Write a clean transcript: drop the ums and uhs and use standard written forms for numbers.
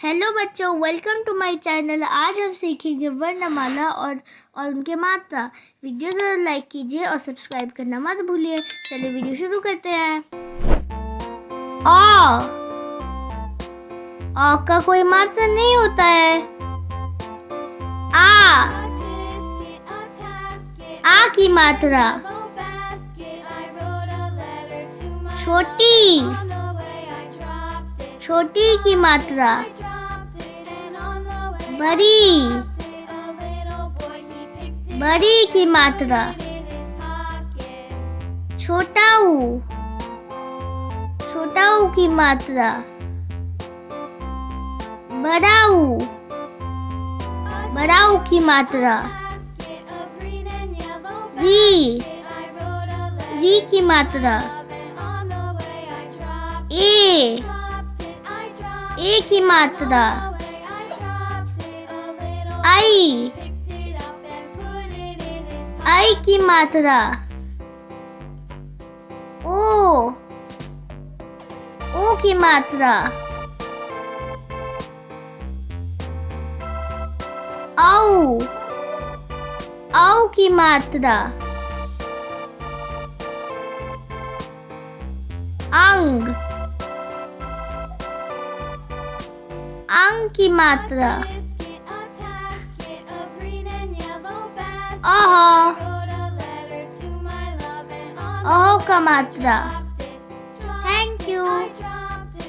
Hello बच्चों, welcome to my channel. आज हम सीखेंगे वर्णमाला और उनके मात्रा। वीडियो ज़रा लाइक कीजिए और सब्सक्राइब करना मत भूलिए। चलिए वीडियो शुरू करते हैं। अ का कोई मात्रा नहीं होता है। आ की मात्रा छोटी, छोटी की मात्रा बड़ी, बड़ी की मात्रा छोटाऊ, छोटाऊ की मात्रा बड़ाऊ, बड़ाऊ की मात्रा री, री की मात्रा ए की मात्रा आई, आई की मात्रा ओ की मात्रा औ, औ की मात्रा अंग, अंग की मात्रा अह, अह का मात्रा। Thank you.